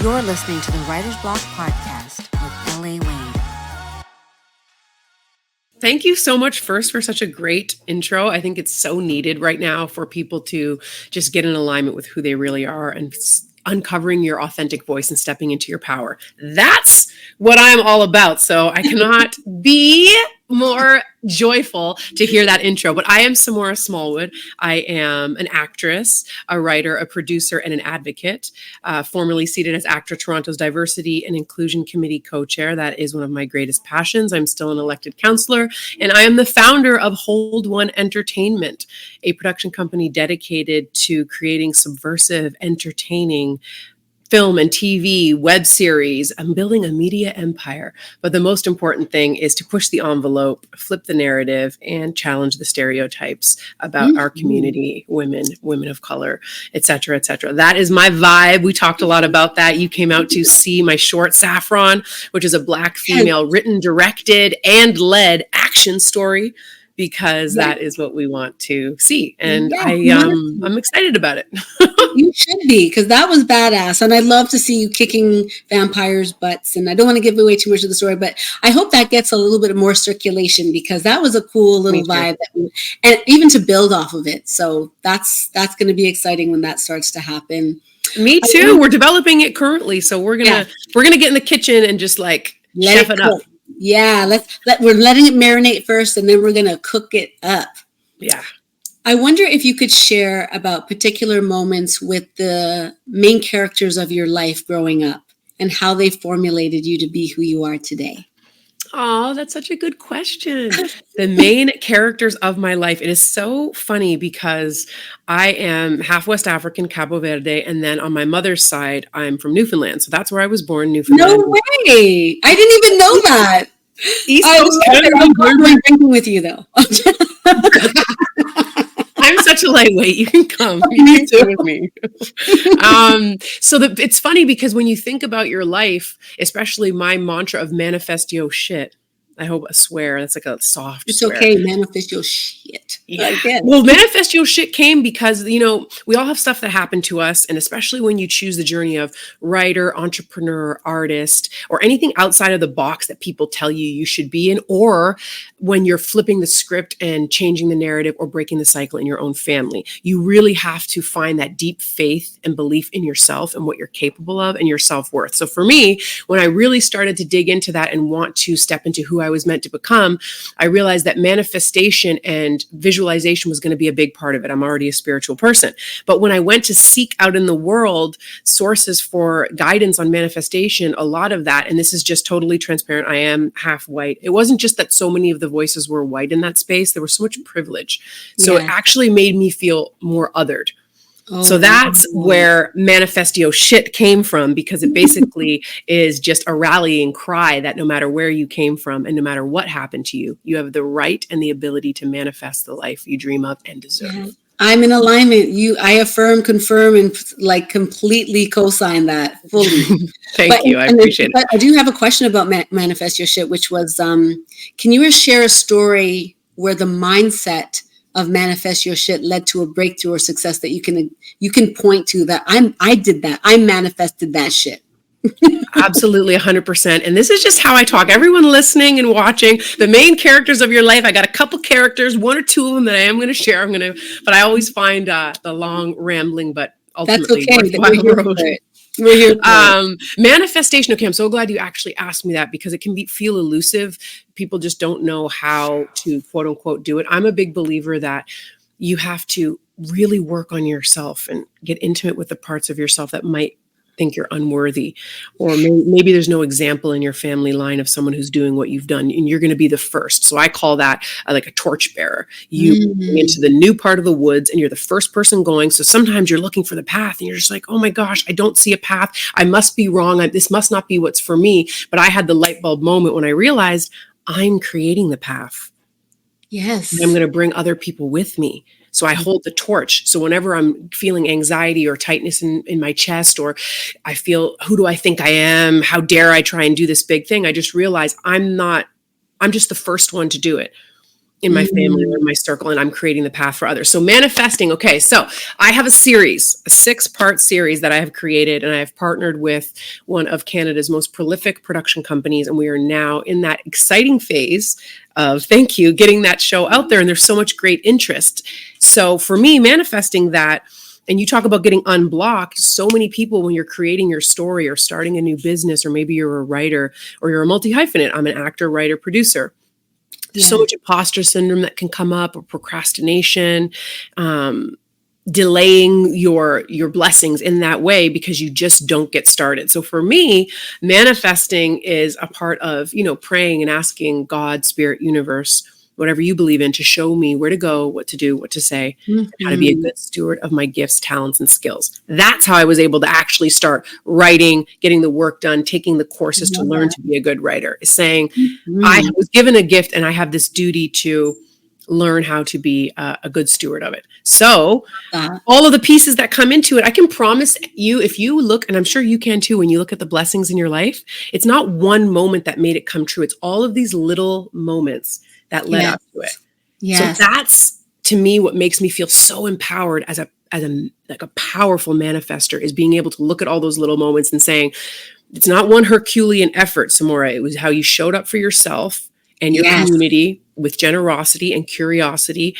You're listening to the Writer's Block Podcast with L.A. Wade. Thank you so much first for such a great intro. I think it's so needed right now for people to just get in alignment with who they really are and uncovering your authentic voice and stepping into your power. That's what I'm all about. So I cannot be more joyful to hear that intro. But I am Samora Smallwood. I am an actress, a writer, a producer, and an advocate, formerly seated as ACTRA Toronto's Diversity and Inclusion Committee co-chair. That is one of my greatest passions. I'm still an elected councillor, and I am the founder of Hold One Entertainment, a production company dedicated to creating subversive, entertaining film and TV, web series. I'm building a media empire. But the most important thing is to push the envelope, flip the narrative, and challenge the stereotypes about our community, women of color, et cetera, et cetera. That is my vibe. We talked a lot about that. You came out to see my short Saffron, which is a Black female written, directed, and led action story, because that is what we want to see. And I'm excited about it. You should be, because that was badass. And I'd love to see you kicking vampires' butts. And I don't want to give away too much of the story, but I hope that gets a little bit more circulation, because that was a cool little vibe. And even to build off of it. So that's going to be exciting when that starts to happen. Me too. We're developing it currently. So we're going to get in the kitchen and just like chef it up. Yeah, we're letting it marinate first, and then we're going to cook it up. Yeah. I wonder if you could share about particular moments with the main characters of your life growing up and how they formulated you to be who you are today. Oh, that's such a good question. The main characters of my life. It is so funny because I am half West African, Cabo Verde, and then on my mother's side, I'm from Newfoundland. So that's where I was born, Newfoundland. No way! I didn't even know that. East Coast Canada. I'm going drinking with you, though. I'm such a lightweight. You can come. You can sit with me. It's funny because when you think about your life, especially my mantra of manifest your shit. I hope I swear. That's like a soft It's swear. okay. Manifest your shit. Yeah. Well, manifest your shit came because, we all have stuff that happened to us. And especially when you choose the journey of writer, entrepreneur, artist, or anything outside of the box that people tell you should be in, or when you're flipping the script and changing the narrative or breaking the cycle in your own family, you really have to find that deep faith and belief in yourself and what you're capable of and your self-worth. So for me, when I really started to dig into that and want to step into who I was meant to become, I realized that manifestation and visualization was going to be a big part of it. I'm already a spiritual person. But when I went to seek out in the world sources for guidance on manifestation, a lot of that, and this is just totally transparent, I am half white. It wasn't just that so many of the voices were white in that space. There was so much privilege. So it actually made me feel more othered. So that's where manifest your shit came from, because it basically is just a rallying cry that no matter where you came from and no matter what happened to you, you have the right and the ability to manifest the life you dream of and deserve. Yeah. I'm in alignment. I affirm, confirm, and completely co-sign that fully. Thank you. I appreciate it. But I do have a question about manifest your shit, which was, can you share a story where the mindset of manifest your shit led to a breakthrough or success that you can point to, that I did that. I manifested that shit. Absolutely, 100%. And this is just how I talk. Everyone listening and watching, the main characters of your life, I got a couple characters, one or two of them that I am going to share. But I always find the long rambling, but ultimately worthwhile road. We're here for manifestation. Okay, I'm so glad you actually asked me that, because it can feel elusive. People just don't know how to quote unquote do it. I'm a big believer that you have to really work on yourself and get intimate with the parts of yourself that might think you're unworthy, or maybe there's no example in your family line of someone who's doing what you've done, and you're going to be the first. So I call that like a torch bearer. You go into the new part of the woods and you're the first person going. So sometimes you're looking for the path and you're just like, oh my gosh, I don't see a path. I must be wrong. This must not be what's for me. But I had the light bulb moment when I realized I'm creating the path. Yes. And I'm going to bring other people with me. So I hold the torch. So whenever I'm feeling anxiety or tightness in my chest, or I feel, who do I think I am? How dare I try and do this big thing? I just realize I'm just the first one to do it. in my family or in my circle, and I'm creating the path for others. So manifesting. Okay. So I have a 6-part series that I have created, and I have partnered with one of Canada's most prolific production companies. And we are now in that exciting phase of, getting that show out there. And there's so much great interest. So for me, manifesting that, and you talk about getting unblocked, so many people, when you're creating your story or starting a new business, or maybe you're a writer or you're a multi-hyphenate, I'm an actor, writer, producer. There's so much imposter syndrome that can come up, or procrastination, delaying your blessings in that way because you just don't get started. So for me, manifesting is a part of, praying and asking God, spirit, universe, whatever you believe in, to show me where to go, what to do, what to say, and how to be a good steward of my gifts, talents, and skills. That's how I was able to actually start writing, getting the work done, taking the courses to learn to be a good writer, is saying, I was given a gift and I have this duty to learn how to be a good steward of it. So all of the pieces that come into it, I can promise you, if you look, and I'm sure you can too, when you look at the blessings in your life, it's not one moment that made it come true. It's all of these little moments that led up to it. So that's, to me, what makes me feel so empowered as a powerful manifester, is being able to look at all those little moments and saying, it's not one Herculean effort, Samora. It was how you showed up for yourself and your community with generosity and curiosity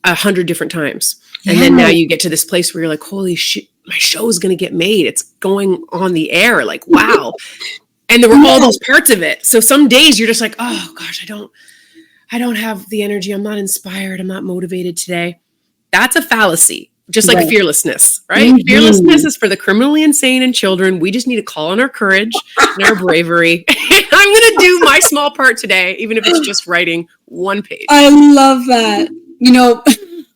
100 different times. And then now you get to this place where you're like, holy shit, my show is going to get made. It's going on the air. Like, wow. And there were all those parts of it. So some days you're just like, oh gosh, I don't have the energy. I'm not inspired. I'm not motivated today. That's a fallacy. Just like fearlessness, right? Fearlessness is for the criminally insane and children. We just need to call on our courage and our bravery. I'm going to do my small part today, even if it's just writing one page. I love that.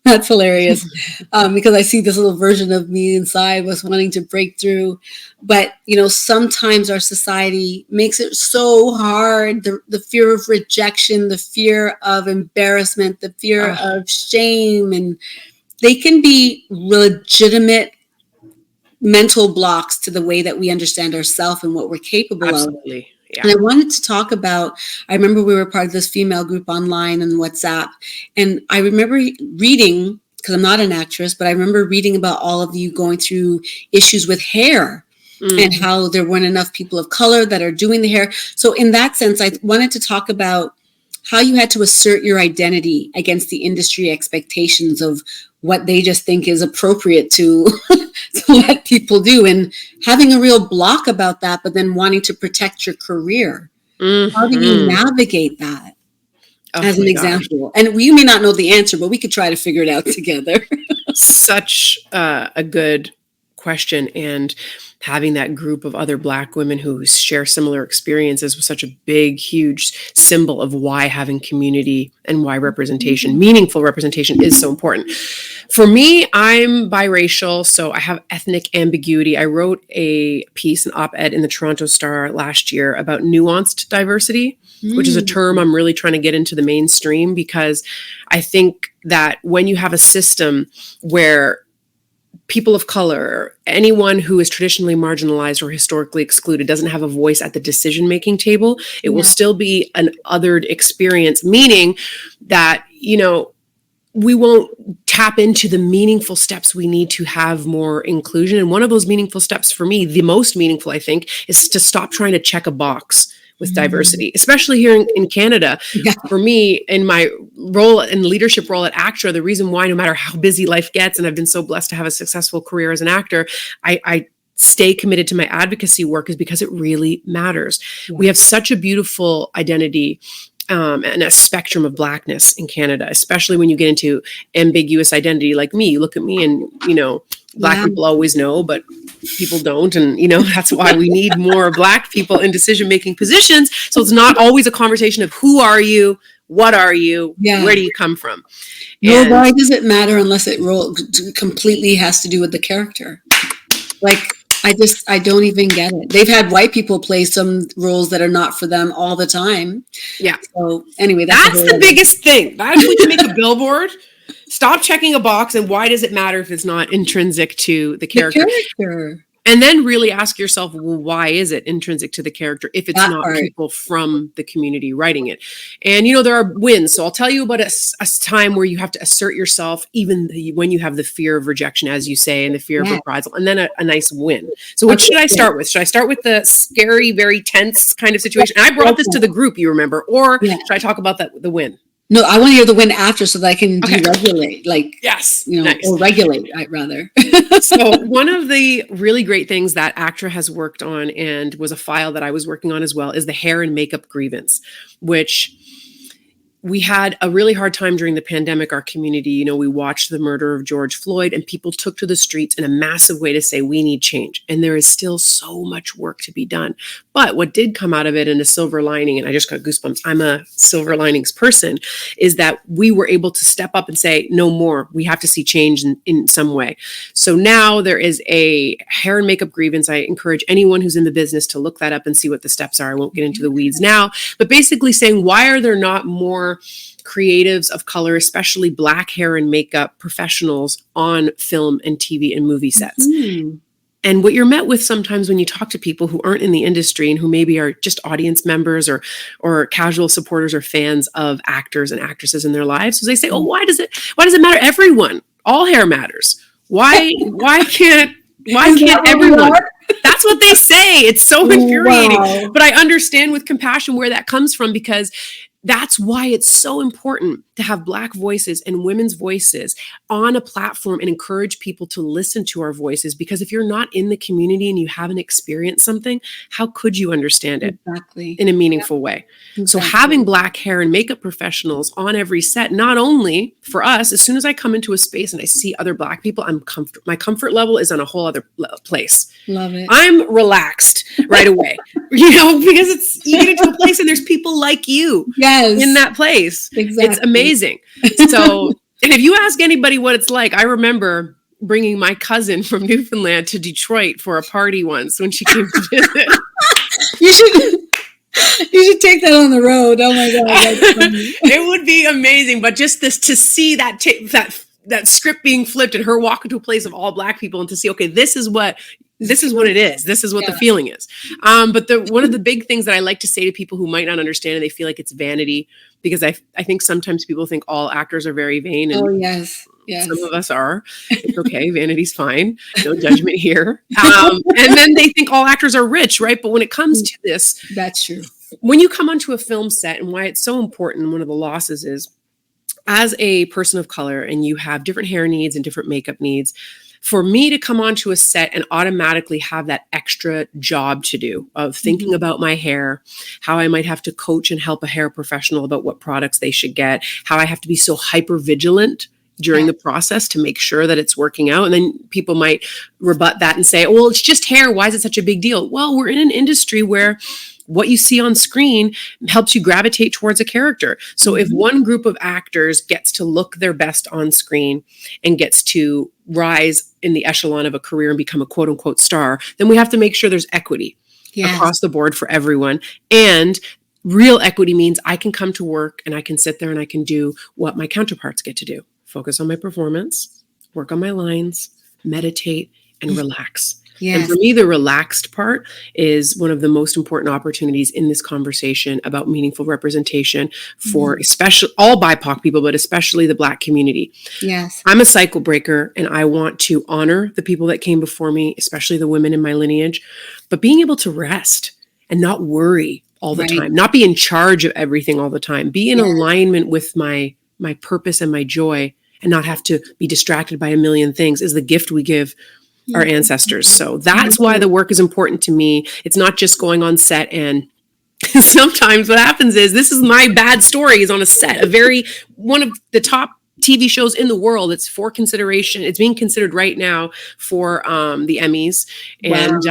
That's hilarious, because I see this little version of me inside was wanting to break through. But, sometimes our society makes it so hard. The fear of rejection, the fear of embarrassment, the fear of shame, and they can be legitimate mental blocks to the way that we understand ourselves and what we're capable of. Yeah. And I wanted to talk about, I remember we were part of this female group online on WhatsApp. And I remember reading, because I'm not an actress, but I remember reading about all of you going through issues with hair and how there weren't enough people of color that are doing the hair. So in that sense, I wanted to talk about how you had to assert your identity against the industry expectations of what they just think is appropriate to let people do, and having a real block about that, but then wanting to protect your career. How do you navigate that as an example? And you may not know the answer, but we could try to figure it out together. Such a good question. And having that group of other Black women who share similar experiences was such a big, huge symbol of why having community and why representation, meaningful representation, is so important. For me, I'm biracial, so I have ethnic ambiguity. I wrote a piece, an op-ed in the Toronto Star last year about nuanced diversity, which is a term I'm really trying to get into the mainstream, because I think that when you have a system where people of color, anyone who is traditionally marginalized or historically excluded, doesn't have a voice at the decision-making table, it will still be an othered experience, meaning that, we won't tap into the meaningful steps we need to have more inclusion. And one of those meaningful steps for me, the most meaningful, I think, is to stop trying to check a box with diversity, especially here in Canada. For me, in my role and leadership role at ACTRA, the reason why, no matter how busy life gets, and I've been so blessed to have a successful career as an actor, I stay committed to my advocacy work, is because it really matters. We have such a beautiful identity and a spectrum of Blackness in Canada, especially when you get into ambiguous identity like me. You look at me and, Black people always know, but people don't. And, that's why we need more Black people in decision-making positions. So it's not always a conversation of who are you, what are you, where do you come from? No, why does it matter unless it completely has to do with the character? Like, I don't even get it. They've had white people play some roles that are not for them all the time. Yeah. So anyway, that's the biggest thing. That's when you make a billboard. Stop checking a box, and why does it matter if it's not intrinsic to the character? And then really ask yourself, well, why is it intrinsic to the character if it's not people from the community writing it? And, there are wins. So I'll tell you about a time where you have to assert yourself, even when you have the fear of rejection, as you say, and the fear of reprisal, and then a nice win. So what should I start with? Should I start with the scary, very tense kind of situation? And I brought this to the group, you remember, or should I talk about the win? No, I want to hear the win after so that I can deregulate, or regulate, rather. So one of the really great things that ACTRA has worked on, and was a file that I was working on as well, is the hair and makeup grievance, which we had a really hard time during the pandemic. Our community, we watched the murder of George Floyd, and people took to the streets in a massive way to say, we need change. And there is still so much work to be done. But what did come out of it in a silver lining, and I just got goosebumps, I'm a silver linings person, is that we were able to step up and say, no more. We have to see change in some way. So now there is a hair and makeup grievance. I encourage anyone who's in the business to look that up and see what the steps are. I won't get into the weeds now, but basically saying, why are there not more creatives of color, especially Black hair and makeup professionals on film and TV and movie sets? And what you're met with sometimes when you talk to people who aren't in the industry and who maybe are just audience members or casual supporters or fans of actors and actresses in their lives, is they say, why does it matter? Everyone, all hair matters. Why can't everyone? That's what they say. It's so infuriating. Wow. But I understand with compassion where that comes from, because that's why it's so important to have Black voices and women's voices on a platform and encourage people to listen to our voices. Because if you're not in the community and you haven't experienced something, how could you understand it in a meaningful way? Exactly. So having Black hair and makeup professionals on every set, not only for us, as soon as I come into a space and I see other Black people, my comfort level is on a whole other place. Love it. I'm relaxed right away, because you get into a place and there's people like you in that place. Exactly. It's amazing. So, and if you ask anybody what it's like, I remember bringing my cousin from Newfoundland to Detroit for a party once when she came to visit. You should take that on the road. Oh my God. That's funny. It would be amazing. But just to see that script being flipped and her walk into a place of all Black people and to see, okay, this is what it is. This is what the feeling is. But one of the big things that I like to say to people who might not understand and they feel like it's vanity, because I think sometimes people think all actors are very vain. And yes. Some of us are. It's okay. Vanity's fine. No judgment here. And then they think all actors are rich, right? But when it comes to this, that's true. When you come onto a film set, and why it's so important, one of the losses is, as a person of color and you have different hair needs and different makeup needs, for me to come onto a set and automatically have that extra job to do of thinking about my hair, how I might have to coach and help a hair professional about what products they should get, how I have to be so hyper vigilant during the process to make sure that it's working out. And then people might rebut that and say, well, it's just hair. Why is it such a big deal? Well, we're in an industry where what you see on screen helps you gravitate towards a character. So if one group of actors gets to look their best on screen and gets to rise in the echelon of a career and become a quote unquote star, then we have to make sure there's equity across the board for everyone. And real equity means I can come to work and I can sit there and I can do what my counterparts get to do. Focus on my performance, work on my lines, meditate, and relax. Yes. And for me, the relaxed part is one of the most important opportunities in this conversation about meaningful representation for especially all BIPOC people, but especially the Black community. Yes. I'm a cycle breaker and I want to honor the people that came before me, especially the women in my lineage, but being able to rest and not worry all the time, not be in charge of everything all the time, be in alignment with my purpose and my joy and not have to be distracted by a million things is the gift we give our ancestors. So that's why the work is important to me. It's not just going on set and sometimes what happens is, this is my bad story is on a set, one of the top TV shows in the world. It's for consideration. It's being considered right now for the Emmys. And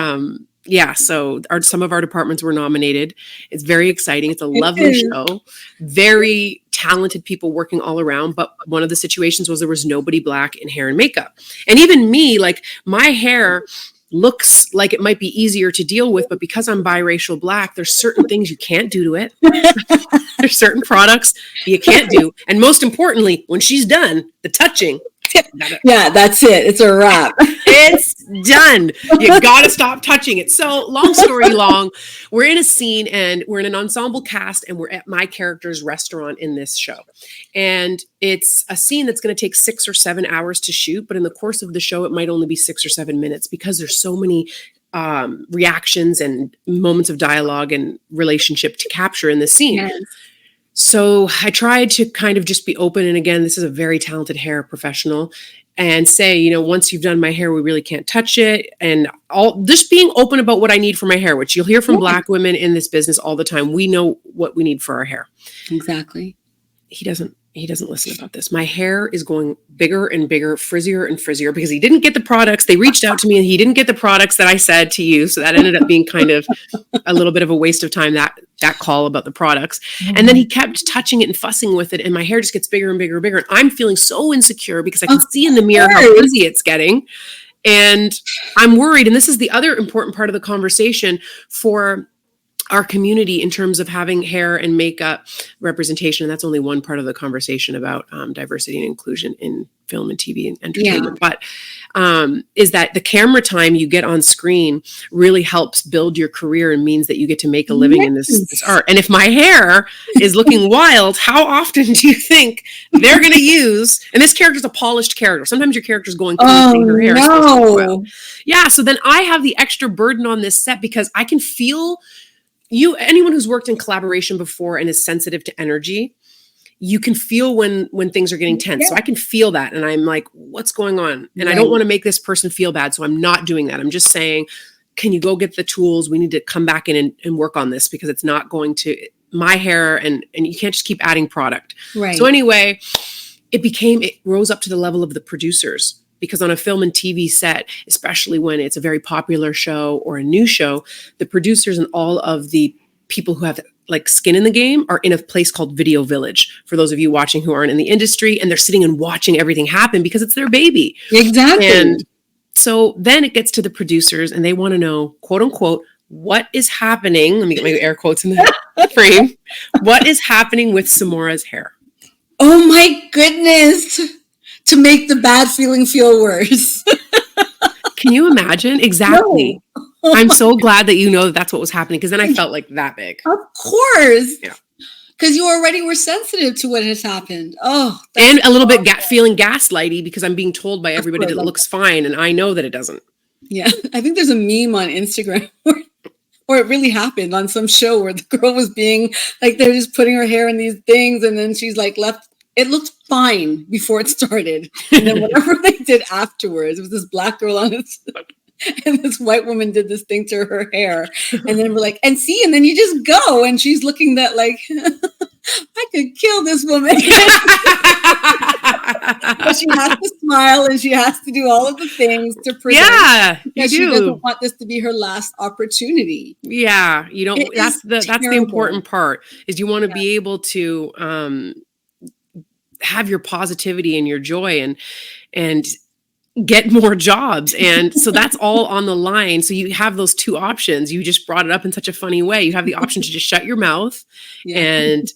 so some of our departments were nominated. It's very exciting. It's a lovely show. Very talented people working all around. But one of the situations was there was nobody Black in hair and makeup. And even me, like my hair looks like it might be easier to deal with, but because I'm biracial Black, there's certain things you can't do to it. There's certain products you can't do. And most importantly, when she's done, the touching. Yeah, that's it. It's a wrap. It's done. You got to stop touching it. So long story long, we're in a scene and we're in an ensemble cast and we're at my character's restaurant in this show. And it's a scene that's going to take 6 or 7 hours to shoot. But in the course of the show, it might only be 6 or 7 minutes because there's so many reactions and moments of dialogue and relationship to capture in the scene. Yes. So I tried to kind of just be open. And again, this is a very talented hair professional, and say, you know, once you've done my hair, we really can't touch it. And just being open about what I need for my hair, which you'll hear from Black women in this business all the time. We know what we need for our hair. Exactly. He doesn't listen about this. My hair is going bigger and bigger, frizzier and frizzier, because he didn't get the products. They reached out to me and he didn't get the products that I said to use. So that ended up being kind of a little bit of a waste of time, that call about the products. Mm-hmm. And then he kept touching it and fussing with it. And my hair just gets bigger and bigger and bigger. And I'm feeling so insecure because I can see in the mirror how frizzy it's getting. And I'm worried. And this is the other important part of the conversation for our community in terms of having hair and makeup representation. And that's only one part of the conversation about diversity and inclusion in film and TV and entertainment. Yeah. But is that the camera time you get on screen really helps build your career and means that you get to make a living in this art. And if my hair is looking wild, how often do you think they're going to use, and this character's a polished character. Sometimes your character's going through her hair. No. Yeah. So then I have the extra burden on this set because I can feel anyone who's worked in collaboration before and is sensitive to energy, you can feel when things are getting tense. Yeah. So I can feel that. And I'm like, what's going on? And I don't want to make this person feel bad. So I'm not doing that. I'm just saying, can you go get the tools? We need to come back in and work on this because it's not going to my hair and you can't just keep adding product. Right. So anyway, it rose up to the level of the producers. Because on a film and TV set, especially when it's a very popular show or a new show, the producers and all of the people who have like skin in the game are in a place called Video Village. For those of you watching who aren't in the industry, and they're sitting and watching everything happen because it's their baby. Exactly. And so then it gets to the producers and they want to know, quote unquote, what is happening? Let me get my air quotes in the frame. What is happening with Samora's hair? Oh my goodness. To make the bad feeling feel worse. Can you imagine? Exactly. No. I'm so glad that you know that's what was happening, because then I felt like that big. Of course. Yeah. Because you already were sensitive to what has happened. Oh. And a little bit feeling gaslighty because I'm being told by everybody that it looks fine and I know that it doesn't. Yeah. I think there's a meme on Instagram or it really happened on some show where the girl was being like, they're just putting her hair in these things and then she's like left. It looked fine before it started. And then whatever they did afterwards, it was this Black girl on it. And this white woman did this thing to her hair. And then we're like, and then you just go. And she's looking that like, I could kill this woman. But she has to smile and she has to do all of the things to present. Yeah, because she doesn't want this to be her last opportunity. Yeah, you don't. That's the important part. Is you want to be able to have your positivity and your joy and get more jobs. And so that's all on the line. So you have those two options. You just brought it up in such a funny way. You have the option to just shut your mouth and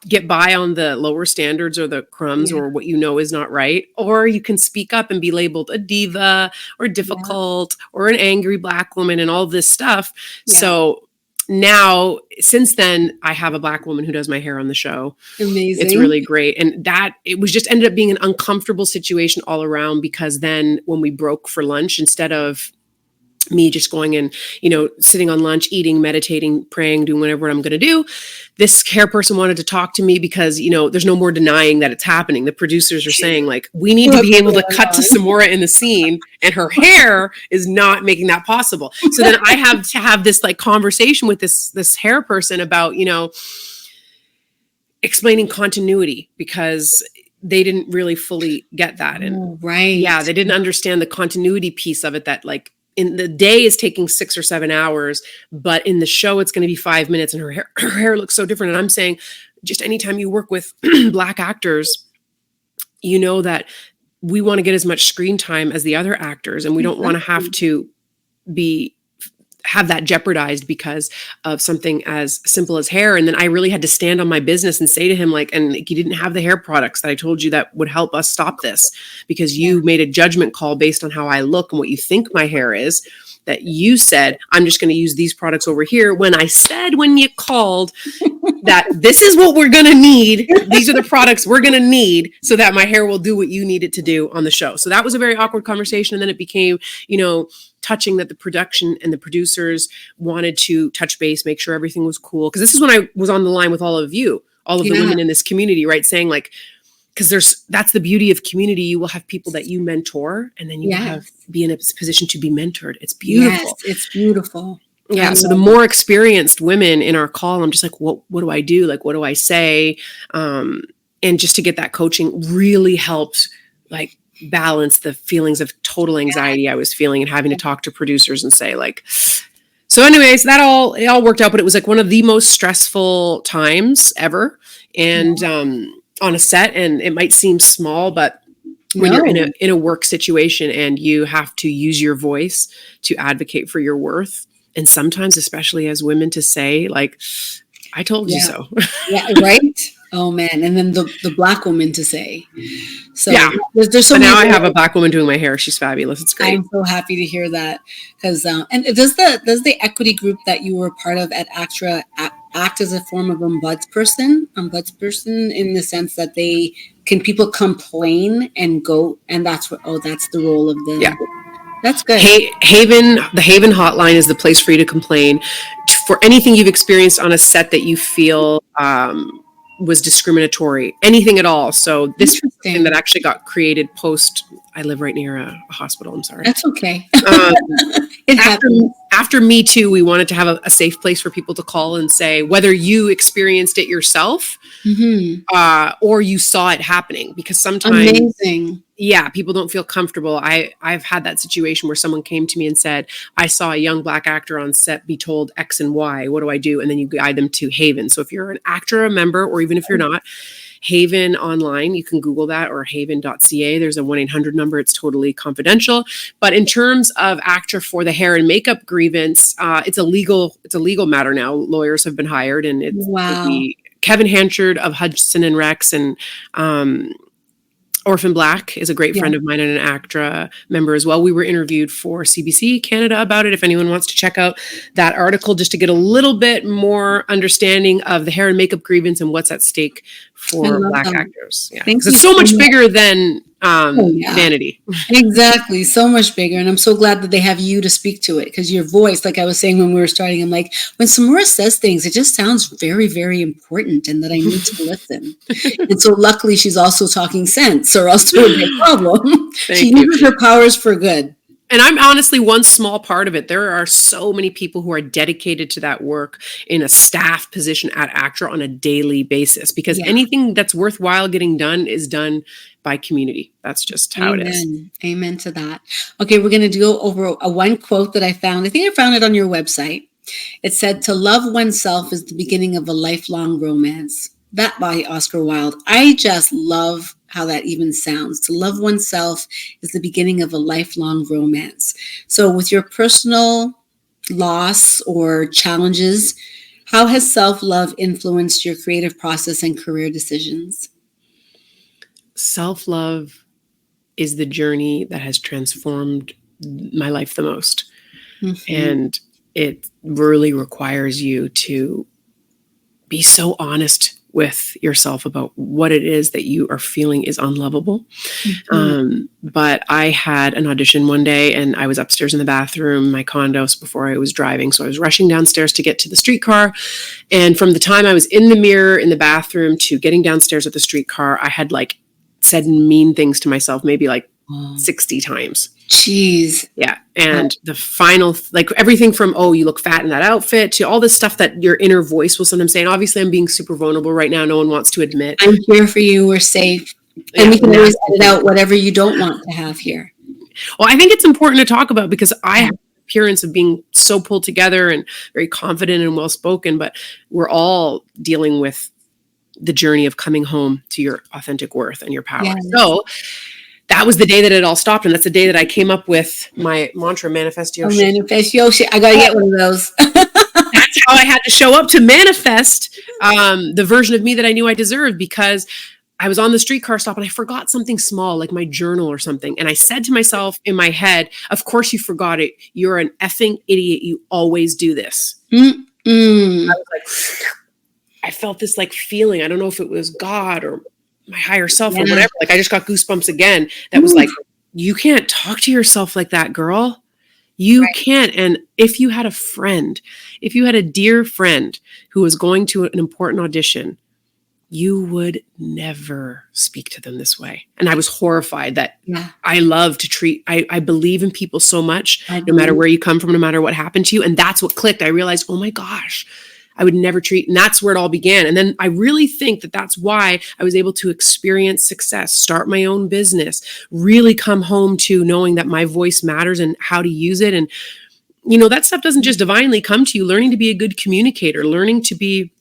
get by on the lower standards or the crumbs or what you know is not right. Or you can speak up and be labeled a diva or difficult or an angry Black woman and all this stuff. Yeah. So now, since then, I have a Black woman who does my hair on the show. Amazing. It's really great. And it was just ended up being an uncomfortable situation all around, because then when we broke for lunch, instead of me just going and, sitting on lunch, eating, meditating, praying, doing whatever I'm going to do, this hair person wanted to talk to me because, there's no more denying that it's happening. The producers are saying like, we need to be able to cut to Samora in the scene, and her hair is not making that possible. So then I have to have this like conversation with this hair person about, explaining continuity, because they didn't really fully get that. And yeah, they didn't understand the continuity piece of it, that like, in the day is taking 6 or 7 hours, but in the show, it's going to be 5 minutes, and her hair looks so different. And I'm saying, just anytime you work with Black actors, you know that we want to get as much screen time as the other actors, and we don't want to have to have that jeopardized because of something as simple as hair. And then I really had to stand on my business and say to him, like, and you didn't have the hair products that I told you that would help us stop this, because you made a judgment call based on how I look and what you think my hair is, that you said, I'm just going to use these products over here. When I said, when you called, that this is what we're going to need. These are the products we're going to need so that my hair will do what you need it to do on the show. So that was a very awkward conversation. And then it became, touching that the production and the producers wanted to touch base, make sure everything was cool. Because this is when I was on the line with all of you, all of the women in this community, right? Saying like, because that's the beauty of community. You will have people that you mentor, and then you will be in a position to be mentored. It's beautiful. Yes, it's beautiful. Yeah. So the more experienced women in our call, I'm just like, what do I do? Like, what do I say? And just to get that coaching really helped, like, balance the feelings of total anxiety I was feeling and having to talk to producers and say, like, so anyways, it all worked out, but it was like one of the most stressful times ever. And, on a set, and it might seem small, but when you're in a work situation and you have to use your voice to advocate for your worth, and sometimes, especially as women, to say, like, I told you so. Yeah, right. Oh man. And then the Black woman to say. So there's so many. Now I have ways. a Black woman doing my hair. She's fabulous. It's great. I'm so happy to hear that. Because and does the equity group that you were part of at ACTRA act as a form of ombudsperson in the sense that people complain and go, and that's the role of the That's good. The Haven hotline is the place for you to complain for anything you've experienced on a set that you feel was discriminatory, anything at all. So this is something that actually got created post. I live right near a hospital. I'm sorry. That's okay. After Me Too, we wanted to have a safe place for people to call and say whether you experienced it yourself or you saw it happening, because sometimes people don't feel comfortable. I've had that situation where someone came to me and said, I saw a young Black actor on set be told X and Y. What do I do? And then you guide them to Haven. So if you're an actor, a member, or even if you're not, Haven online, you can Google that, or haven.ca. There's a 1-800 number. It's totally confidential. But in terms of ACTRA for the hair and makeup grievance, it's a legal matter now. Lawyers have been hired, and it's Kevin Hanchard of Hudson and Rex, and Orphan Black is a great friend of mine and an ACTRA member as well. We were interviewed for CBC Canada about it. If anyone wants to check out that article, just to get a little bit more understanding of the hair and makeup grievance and what's at stake for Black actors. Yeah, because it's so much bigger than vanity. Exactly. So much bigger. And I'm so glad that they have you to speak to it, because your voice, like I was saying when we were starting, I'm like, when Samora says things, it just sounds very, very important, and that I need to listen. And so luckily she's also talking sense, or else it would be a problem. She uses her powers for good. And I'm honestly one small part of it. There are so many people who are dedicated to that work in a staff position at ACTRA on a daily basis, because anything that's worthwhile getting done is done by community. That's just how it is. Amen to that. Okay, we're going to go over one quote that I found. I think I found it on your website. It said, "To love oneself is the beginning of a lifelong romance." That by Oscar Wilde. I just love how that even sounds. To love oneself is the beginning of a lifelong romance. So with your personal loss or challenges, how has self-love influenced your creative process and career decisions? Self-love is the journey that has transformed my life the most. And it really requires you to be so honest with yourself about what it is that you are feeling is unlovable. But I had an audition one day, and I was upstairs in the bathroom, my condos, before I was driving. So I was rushing downstairs to get to the streetcar. And from the time I was in the mirror in the bathroom to getting downstairs at the streetcar, I had like said mean things to myself, maybe like 60 times. Jeez. Yeah. And the final, like everything from, oh, you look fat in that outfit, to all this stuff that your inner voice will sometimes say. And obviously I'm being super vulnerable right now. No one wants to admit. I'm here for you. We're safe. And we can always edit out whatever you don't want to have here. Well, I think it's important to talk about, because I have the appearance of being so pulled together and very confident and well-spoken, but we're all dealing with the journey of coming home to your authentic worth and your power. Yes. So that was the day that it all stopped. And that's the day that I came up with my mantra, manifest your shit. Manifest your shit. I got to get one of those. That's how I had to show up to manifest the version of me that I knew I deserved, because I was on the streetcar stop and I forgot something small, like my journal or something. And I said to myself in my head, of course you forgot it. You're an effing idiot. You always do this. I was like, I felt this like feeling. I don't know if it was God or my higher self or whatever. Like I just got goosebumps again. That was like, you can't talk to yourself like that, girl. You can't. And if you had a friend, if you had a dear friend who was going to an important audition, you would never speak to them this way. And I was horrified that I love to treat, I believe in people so much, no matter where you come from, no matter what happened to you. And that's what clicked. I realized, oh my gosh, I would never treat, and that's where it all began. And then I really think that that's why I was able to experience success, start my own business, really come home to knowing that my voice matters and how to use it. And, you know, that stuff doesn't just divinely come to you. Learning to be a good communicator, learning to be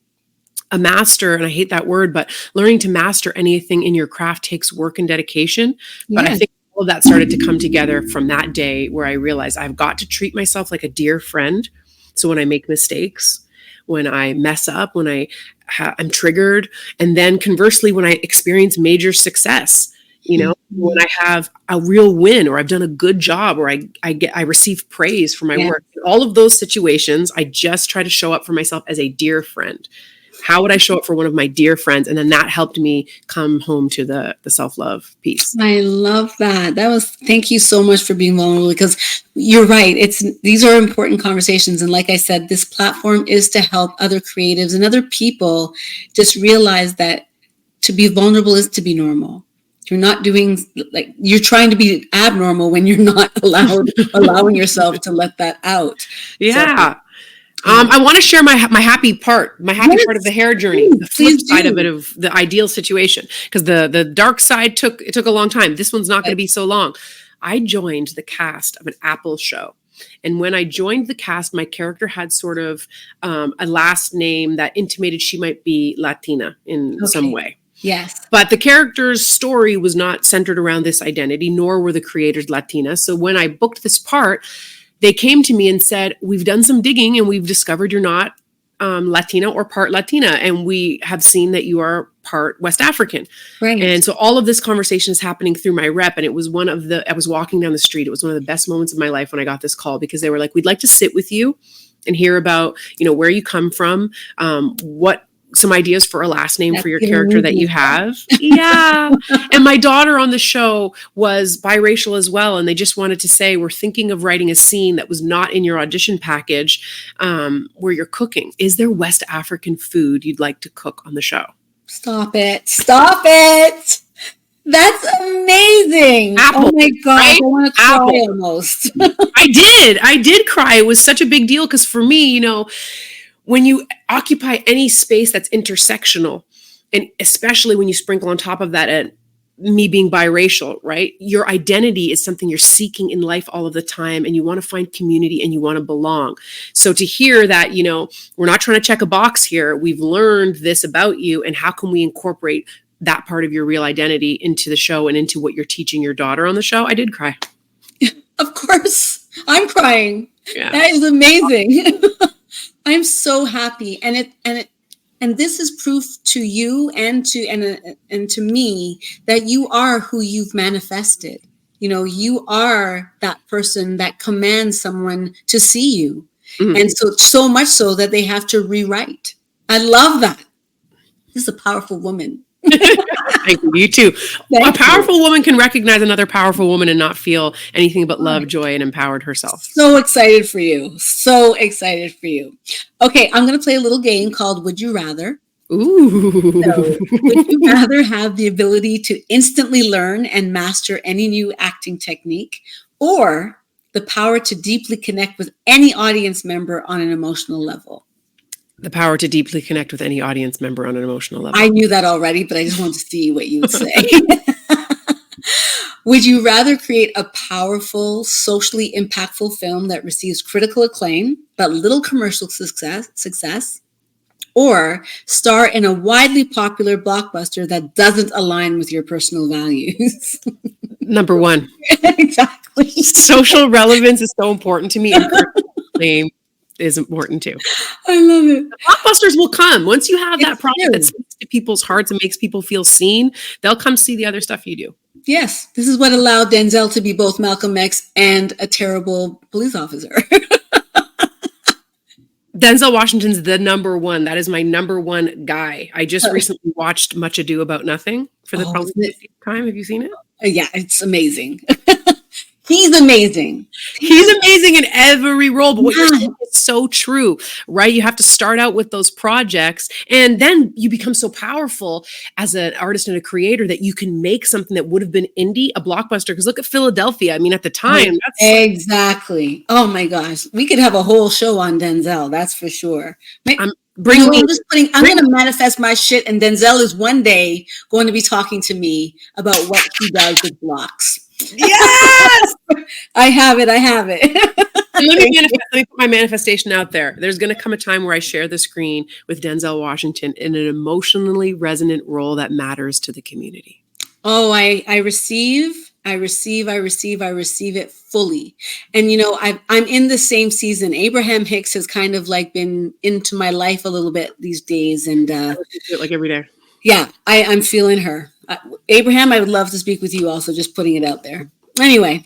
a master, and I hate that word, but learning to master anything in your craft takes work and dedication. But I think all of that started to come together from that day where I realized I've got to treat myself like a dear friend. So when I make mistakes, when I mess up, when I'm triggered, and then conversely, when I experience major success, you know, when I have a real win, or I've done a good job, or I receive praise for my work, in all of those situations, I just try to show up for myself as a dear friend. How would I show up for one of my dear friends? And then that helped me come home to the self-love piece. I love that. Thank you so much for being vulnerable, because you're right. These are important conversations. And like I said, this platform is to help other creatives and other people just realize that to be vulnerable is to be normal. You're not doing, like, you're trying to be abnormal when you're not allowing yourself to let that out. Yeah. So, I want to share my happy part, part of the hair journey, the flip side of it, of the ideal situation, because the dark side took a long time. This one's not going to be so long. I joined the cast of an Apple show. And when I joined the cast, my character had sort of a last name that intimated she might be Latina in some way. Yes. But the character's story was not centered around this identity, nor were the creators Latina. So when I booked this part, they came to me and said, we've done some digging and we've discovered you're not Latina or part Latina. And we have seen that you are part West African. Right. And so all of this conversation is happening through my rep. And it was I was walking down the street. It was one of the best moments of my life when I got this call, because they were like, we'd like to sit with you and hear about, you know, where you come from, some ideas for a last name for your character that you have. Yeah. And my daughter on the show was biracial as well. And they just wanted to say, we're thinking of writing a scene that was not in your audition package, where you're cooking. Is there West African food you'd like to cook on the show? Stop it. Stop it. That's amazing. Apple, oh my gosh. Right? I want to cry almost. I did cry. It was such a big deal, because for me, you know, when you occupy any space that's intersectional, and especially when you sprinkle on top of that me being biracial, right? Your identity is something you're seeking in life all of the time, and you want to find community and you want to belong. So to hear that, you know, we're not trying to check a box here. We've learned this about you, and how can we incorporate that part of your real identity into the show and into what you're teaching your daughter on the show? I did cry. Of course. I'm crying. Yeah. That is amazing. I'm so happy, and this is proof to you and to me that you are who you've manifested. You know, you are that person that commands someone to see you, and so much so that they have to rewrite. I love that. This is a powerful woman. Thank you. You too. A powerful woman can recognize another powerful woman and not feel anything but love, joy, and empowered herself. So excited for you. So excited for you. Okay, I'm going to play a little game called Would You Rather? Ooh. So, would you rather have the ability to instantly learn and master any new acting technique, or the power to deeply connect with any audience member on an emotional level? The power to deeply connect with any audience member on an emotional level. I knew that already, but I just wanted to see what you would say. Would you rather create a powerful, socially impactful film that receives critical acclaim, but little commercial success, or star in a widely popular blockbuster that doesn't align with your personal values? Number one. Exactly. Social relevance is so important to me, and personal claim is important too. I love it. The blockbusters will come. Once you have that It's project true. that speaks to people's hearts and makes people feel seen, they'll come see the other stuff you do. Yes, this is what allowed Denzel to be both Malcolm X and a terrible police officer. Denzel Washington's the number one. That is my number one guy. I just recently watched Much Ado About Nothing for the probably 50th time. Have you seen it? Yeah, it's amazing. He's amazing. He's amazing in every role, but what you're saying is so true, right? You have to start out with those projects, and then you become so powerful as an artist and a creator that you can make something that would have been indie a blockbuster. Because look at Philadelphia. I mean, at the time, that's exactly. Oh my gosh, we could have a whole show on Denzel. That's for sure. I'm going to manifest my shit, and Denzel is one day going to be talking to me about what he does with blocks. Yes, I have it. Let me put my manifestation out there. There's going to come a time where I share the screen with Denzel Washington in an emotionally resonant role that matters to the community. Oh, I receive it fully. And, you know, I'm in the same season. Abraham Hicks has kind of like been into my life a little bit these days. And I do it like every day. Yeah, I'm feeling her. Abraham, I would love to speak with you also, just putting it out there. Anyway.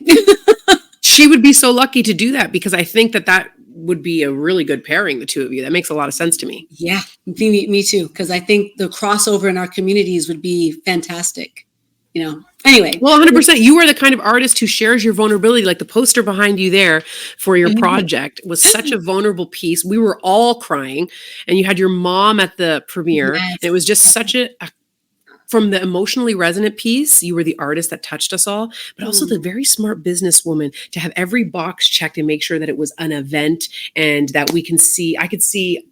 She would be so lucky to do that, because I think that would be a really good pairing, the two of you. That makes a lot of sense to me. Yeah, me too. Because I think the crossover in our communities would be fantastic. You know, anyway. Well, 100%. You are the kind of artist who shares your vulnerability. Like the poster behind you there for your project was such a vulnerable piece. We were all crying, and you had your mom at the premiere. Yes. And it was just such from the emotionally resonant piece, you were the artist that touched us all, but also the very smart businesswoman to have every box checked and make sure that it was an event and that we can see. I just see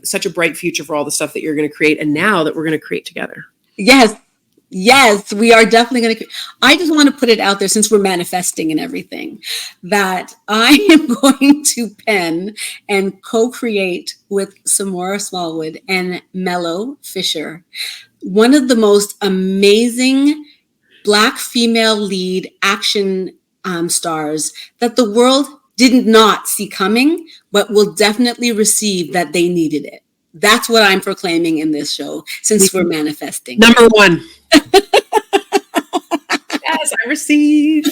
such a bright future for all the stuff that you're going to create, and now that we're going to create together. Yes, we are definitely going to. I just want to put it out there, since we're manifesting and everything, that I am going to pen and co-create with Samora Smallwood and Mello Fisher one of the most amazing Black female lead action stars that the world did not see coming, but will definitely receive that they needed it. That's what I'm proclaiming in this show, since we're manifesting. Number one. Yes, I receive.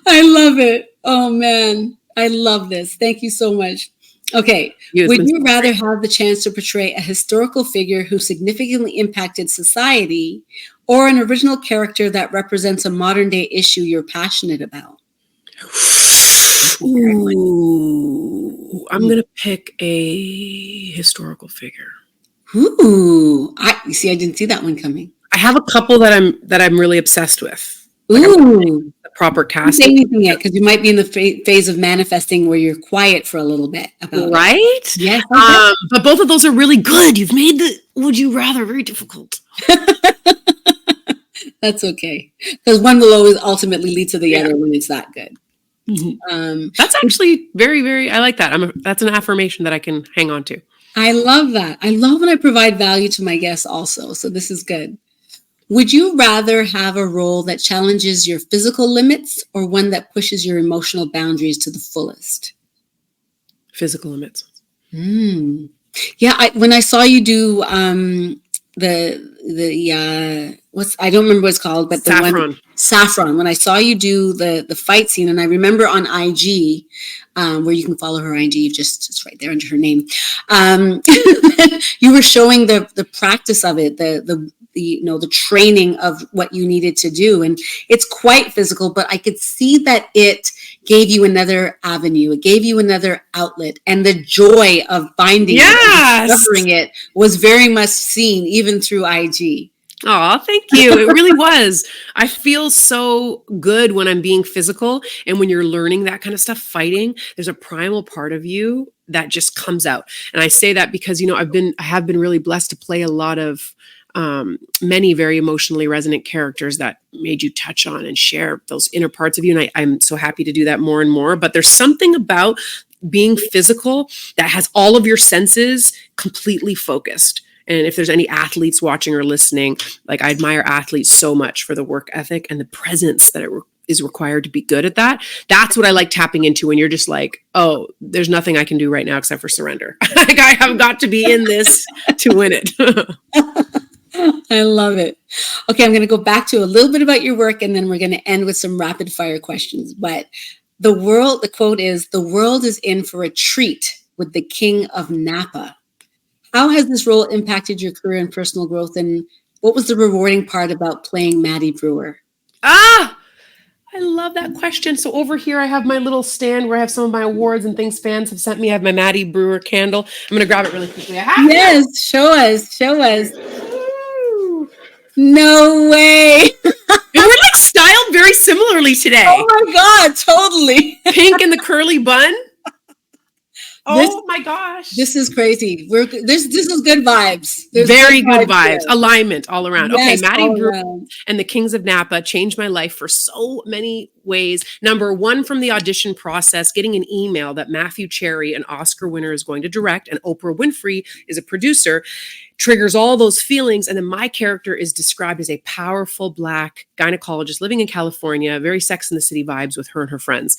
I love it. Oh, man. I love this. Thank you so much. Okay. Would you rather have the chance to portray a historical figure who significantly impacted society, or an original character that represents a modern day issue you're passionate about? Ooh, I'm going to pick a historical figure. Ooh, I didn't see that one coming. I have a couple that I'm really obsessed with. Ooh. Proper casting. Don't say anything yet, because you might be in the phase of manifesting where you're quiet for a little bit about right? It. Yes. But both of those are really good. You've made the would you rather very difficult. That's okay, because one will always ultimately lead to the other when it's that good. Mm-hmm. That's actually very, very. I like that. That's an affirmation that I can hang on to. I love that. I love when I provide value to my guests also. So this is good. Would you rather have a role that challenges your physical limits, or one that pushes your emotional boundaries to the fullest? Physical limits. Yeah, when I saw you do I don't remember what it's called, but Saffron. When I saw you do the fight scene, and I remember on IG, where you can follow her IG, it's right there under her name. You were showing the practice of it, the training of what you needed to do, and it's quite physical, but I could see that it gave you another avenue. It gave you another outlet, and the joy of finding it and discovering it was very much seen even through IG. Oh, thank you. It really was. I feel so good when I'm being physical, and when you're learning that kind of stuff, fighting, there's a primal part of you that just comes out. And I say that because, I have been really blessed to play a lot of many very emotionally resonant characters that made you touch on and share those inner parts of you. And I'm so happy to do that more and more. But there's something about being physical that has all of your senses completely focused. And if there's any athletes watching or listening, like I admire athletes so much for the work ethic and the presence that is required to be good at that. That's what I like tapping into when you're just like, oh, there's nothing I can do right now except for surrender. Like I have got to be in this to win it. I love it. Okay, I'm going to go back to a little bit about your work, and then we're going to end with some rapid fire questions. But the quote is, "The world is in for a treat with the king of Napa." How has this role impacted your career and personal growth? And what was the rewarding part about playing Maddie Brewer? I love that question. So over here, I have my little stand where I have some of my awards and things fans have sent me. I have my Maddie Brewer candle. I'm going to grab it really quickly. Yes, show us. Ooh. No way. We're like styled very similarly today. Oh my God, totally. Pink and the curly bun. Oh my gosh. This is crazy. This is good vibes. There's very good vibes. Alignment all around. Yes, okay, Maddie Brewer and the Kings of Napa changed my life for so many ways. Number one, from the audition process, getting an email that Matthew Cherry, an Oscar winner, is going to direct, and Oprah Winfrey is a producer, triggers all those feelings. And then my character is described as a powerful Black gynecologist living in California, very Sex and the City vibes with her and her friends.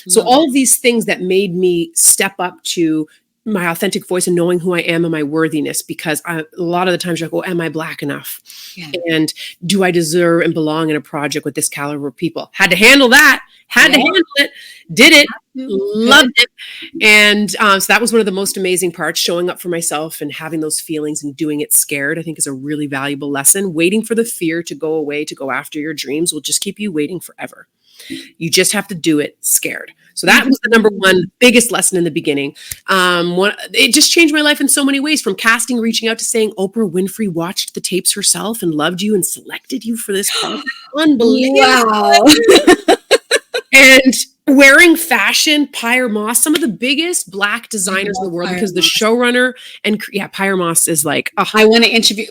So all of these things that made me step up to my authentic voice and knowing who I am and my worthiness, because a lot of the times you're like, oh, am I Black enough? Yeah. And do I deserve and belong in a project with this caliber of people? Had to handle that, to handle it, did it, loved it. And so that was one of the most amazing parts, showing up for myself and having those feelings and doing it scared, I think is a really valuable lesson. Waiting for the fear to go away, to go after your dreams will just keep you waiting forever. You just have to do it scared. So that was the number one biggest lesson in the beginning. It just changed my life in so many ways, from casting, reaching out, to saying Oprah Winfrey watched the tapes herself and loved you and selected you for this project. Unbelievable. Wow. And wearing fashion, Pyre Moss, some of the biggest Black designers in the world, because the showrunner and Pyre Moss is like, I want to interview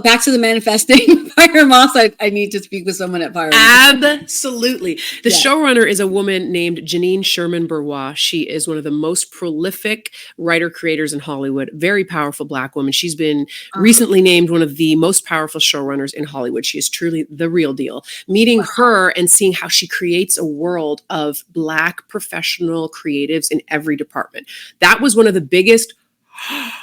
back to the manifesting Pyre Moss. I need to speak with someone at Pyre Moss. Absolutely. The showrunner is a woman named Janine Sherman Bourgeois. She is one of the most prolific writer creators in Hollywood. Very powerful Black woman. She's been recently named one of the most powerful showrunners in Hollywood. She is truly the real deal. Meeting her and seeing how she creates a world of Black professional creatives in every department. That was one of the biggest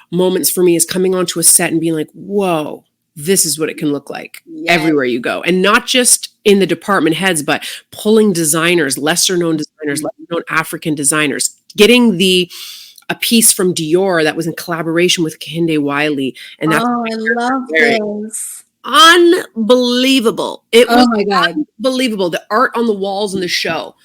moments for me, is coming onto a set and being like, whoa, this is what it can look like everywhere you go. And not just in the department heads, but pulling designers, lesser known African designers, getting a piece from Dior that was in collaboration with Kehinde Wiley. And that's I love this. Unbelievable. It was my God. Unbelievable. The art on the walls in the show.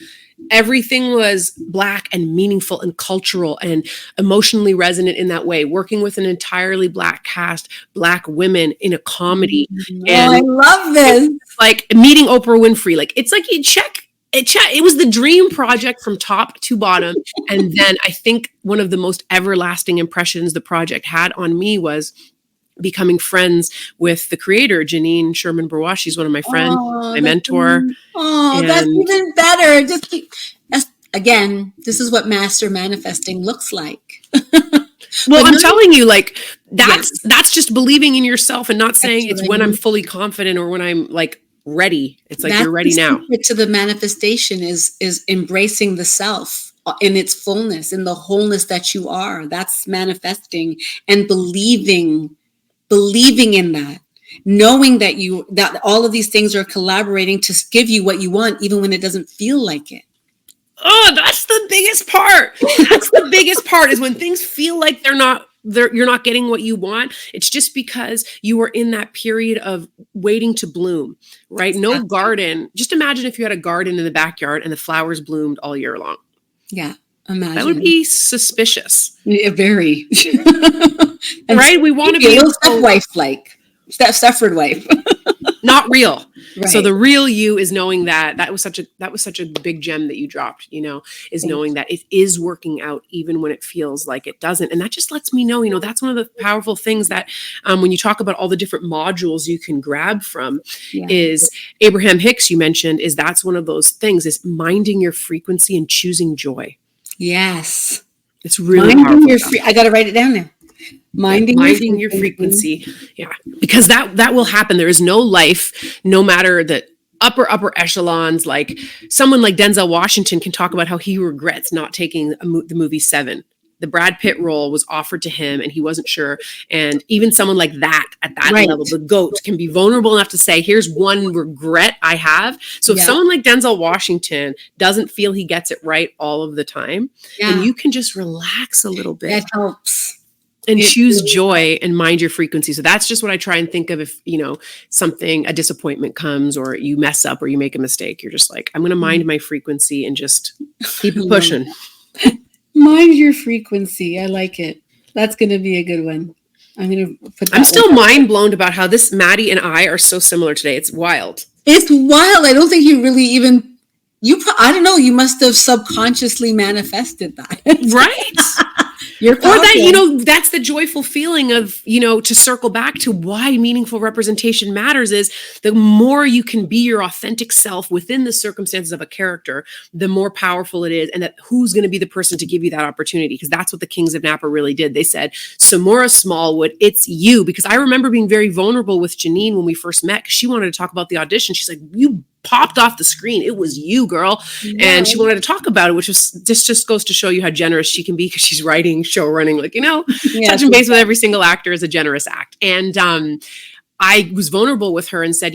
Everything was Black and meaningful and cultural and emotionally resonant in that way. Working with an entirely Black cast, Black women in a comedy. And I love this. Like meeting Oprah Winfrey. Like, it's like you check. It was the dream project from top to bottom. And then I think one of the most everlasting impressions the project had on me was becoming friends with the creator, Janine Sherman Bourgeois. She's one of my friends, my mentor. That's even better. Again, this is what master manifesting looks like. Well, I'm telling you, like, that's just believing in yourself and not saying it's when I'm fully confident or when I'm like ready. It's like, you're ready now. To the manifestation is embracing the self in its fullness, in the wholeness that you are. That's manifesting, and believing in that, knowing that all of these things are collaborating to give you what you want, even when it doesn't feel like it. Oh, that's the biggest part. That's the biggest part, is when things feel like you're not getting what you want. It's just because you are in that period of waiting to bloom, right? No garden. Just imagine if you had a garden in the backyard and the flowers bloomed all year long. Yeah. Imagine. That would be suspicious. Yeah, very. Right? We want to be a Stepford wife. Not real. Right. So the real you is knowing that was such a big gem that you dropped, is knowing that it is working out even when it feels like it doesn't. And that just lets me know, that's one of the powerful things that when you talk about all the different modules you can grab from is Abraham Hicks, you mentioned, is that's one of those things, is minding your frequency and choosing joy. Yes. It's really powerful. I got to write it down there. Minding your frequency. Yeah. Because that will happen. There is no life, no matter the upper echelons. Like someone like Denzel Washington can talk about how he regrets not taking the movie Seven. The Brad Pitt role was offered to him and he wasn't sure. And even someone like that at that level, the GOAT, can be vulnerable enough to say, here's one regret I have. So if someone like Denzel Washington doesn't feel he gets it right all of the time, then you can just relax a little bit. That helps. And choose joy and mind your frequency. So that's just what I try and think of if, a disappointment comes or you mess up or you make a mistake. You're just like, I'm going to mind my frequency and just keep it pushing. Mind your frequency. I like it. That's going to be a good one. I'm going to put that. I'm still mind blown about how this Maddie and I are so similar today. It's wild. It's wild. I don't think you really even, I don't know. You must have subconsciously manifested that. Right. Or that, that's the joyful feeling of, to circle back to why meaningful representation matters is the more you can be your authentic self within the circumstances of a character, the more powerful it is. And that who's going to be the person to give you that opportunity? Because that's what the Kings of Napa really did. They said, Samora Smallwood, it's you. Because I remember being very vulnerable with Janine when we first met, because she wanted to talk about the audition. She's like, you popped off the screen. It was you, girl. Yeah. And she wanted to talk about it, which was just goes to show you how generous she can be, because she's writing, show running, touching base with every single actor is a generous act. And I was vulnerable with her and said,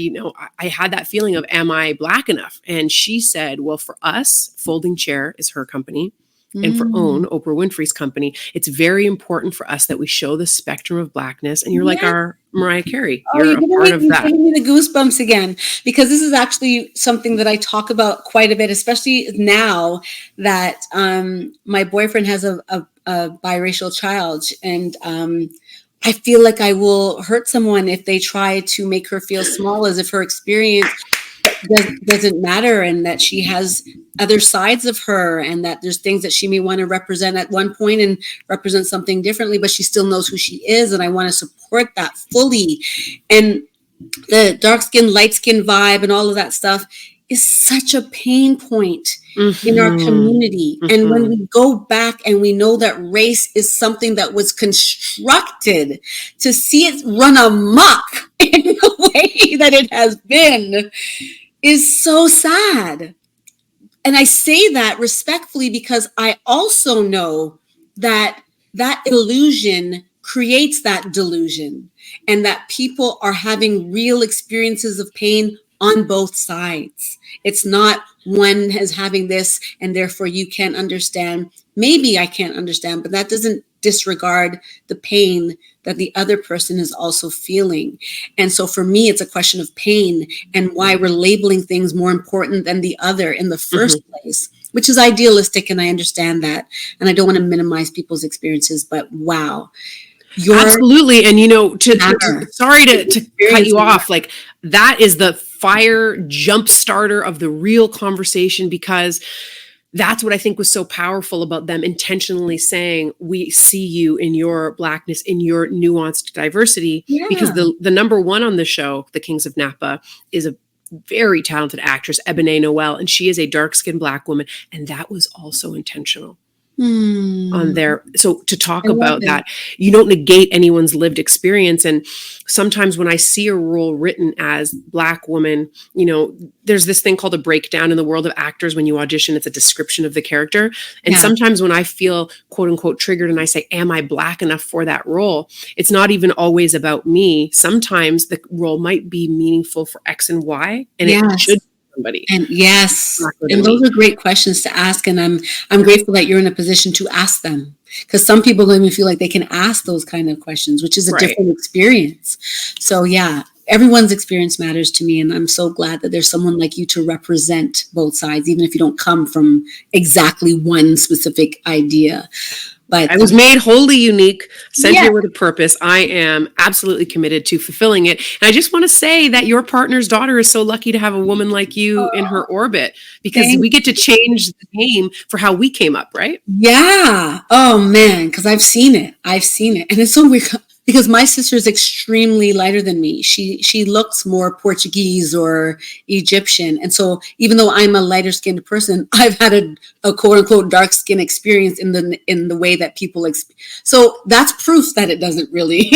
I had that feeling of, am I Black enough? And she said, well, for us, Folding Chair is her company. And for OWN, Oprah Winfrey's company, it's very important for us that we show the spectrum of Blackness. And you're like our Mariah Carey. You're a part of that. Giving me the goosebumps again, because this is actually something that I talk about quite a bit, especially now that my boyfriend has a biracial child. And I feel like I will hurt someone if they try to make her feel small, as if her experience doesn't matter, and that she has other sides of her, and that there's things that she may want to represent at one point and represent something differently, but she still knows who she is. And I want to support that fully. And the dark skin, light skin vibe and all of that stuff is such a pain point in our community. And when we go back and we know that race is something that was constructed, to see it run amok in the way that it has been is so sad. And I say that respectfully because I also know that that illusion creates that delusion, and that people are having real experiences of pain on both sides. It's not one is having this and therefore you can't understand. Maybe I can't understand, but that doesn't disregard the pain that the other person is also feeling. And so for me, it's a question of pain and why we're labeling things more important than the other in the first place, which is idealistic. And I understand that. And I don't want to minimize people's experiences, but wow. Absolutely. And, sorry to cut you off. Like, that is the fire jump starter of the real conversation, because that's what I think was so powerful about them intentionally saying, we see you in your Blackness, in your nuanced diversity, because the number one on the show, The Kings of Napa, is a very talented actress, Ebene Noel, and she is a dark-skinned Black woman. And that was also intentional. On there. So to talk about that, you don't negate anyone's lived experience. And sometimes when I see a role written as Black woman, there's this thing called a breakdown in the world of actors. When you audition, it's a description of the character. And sometimes when I feel quote unquote triggered and I say, am I Black enough for that role? It's not even always about me. Sometimes the role might be meaningful for X and Y, and it should somebody. And and those are great questions to ask. And I'm grateful that you're in a position to ask them, because some people don't even feel like they can ask those kind of questions, which is a different experience. So everyone's experience matters to me. And I'm so glad that there's someone like you to represent both sides, even if you don't come from exactly one specific idea. But I was made wholly unique, sent here with a purpose. I am absolutely committed to fulfilling it. And I just want to say that your partner's daughter is so lucky to have a woman like you in her orbit, because we get to change the game for how we came up, right? Yeah. Oh, man, because I've seen it. And it's so weird. Because my sister is extremely lighter than me. She looks more Portuguese or Egyptian. And so even though I'm a lighter skinned person, I've had a quote unquote dark skin experience in the way that people so that's proof that it doesn't really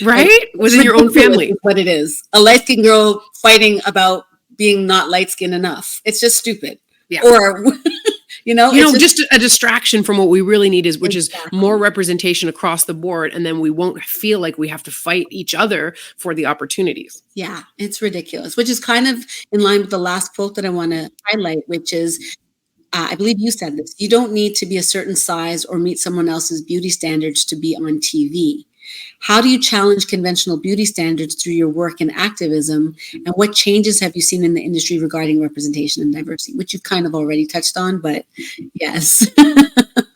right within your own family. What it is. A light skinned girl fighting about being not light skinned enough. It's just stupid. Yeah. Or just a distraction from what we really need which is more representation across the board. And then we won't feel like we have to fight each other for the opportunities. Yeah, it's ridiculous, which is kind of in line with the last quote that I want to highlight, which is, I believe you said this, you don't need to be a certain size or meet someone else's beauty standards to be on TV. How do you challenge conventional beauty standards through your work and activism? And what changes have you seen in the industry regarding representation and diversity, which you've kind of already touched on, but yes.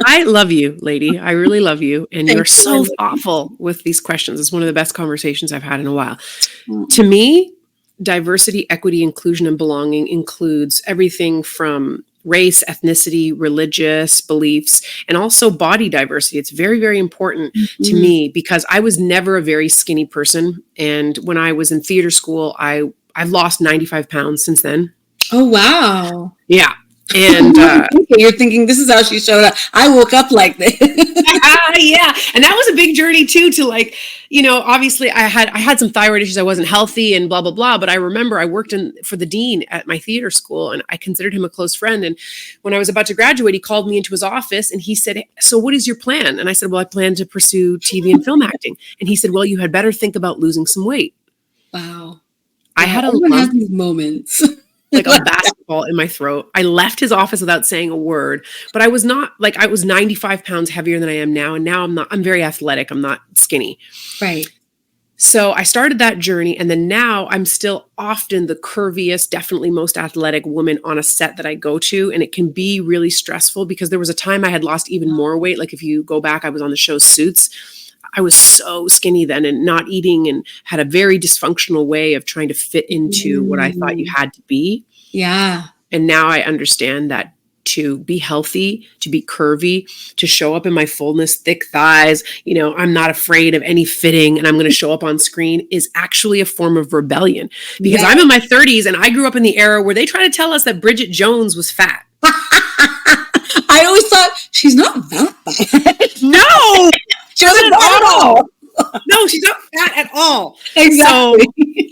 I love you, lady. I really love you. And you're so thoughtful with these questions. It's one of the best conversations I've had in a while. To me, diversity, equity, inclusion, and belonging includes everything from race, ethnicity, religious beliefs, and also body diversity. It's very, very important to me because I was never a very skinny person. And when I was in theater school, I've lost 95 pounds since then. Oh, wow. Yeah. And you're thinking this is how she showed up. I woke up like this. Yeah. And that was a big journey too, to like, obviously I had some thyroid issues. I wasn't healthy and blah, blah, blah. But I remember I worked for the dean at my theater school and I considered him a close friend. And when I was about to graduate, he called me into his office and he said, "So what is your plan?" And I said, "Well, I plan to pursue TV and film acting." And he said, "Well, you had better think about losing some weight." Wow. I had these moments. Like a basketball in my throat. I left his office without saying a word, but I was not like, I was 95 pounds heavier than I am now. And now I'm very athletic. I'm not skinny. Right. So I started that journey. And then now I'm still often the curviest, definitely most athletic woman on a set that I go to. And it can be really stressful because there was a time I had lost even more weight. Like if you go back, I was on the show Suits. I was so skinny then and not eating and had a very dysfunctional way of trying to fit into what I thought you had to be. Yeah. And now I understand that to be healthy, to be curvy, to show up in my fullness, thick thighs, I'm not afraid of any fitting and I'm going to show up on screen is actually a form of rebellion because I'm in my 30s and I grew up in the era where they try to tell us that Bridget Jones was fat. I always thought she's not that fat. No. She wasn't fat at all. No, she's not fat at all. Exactly.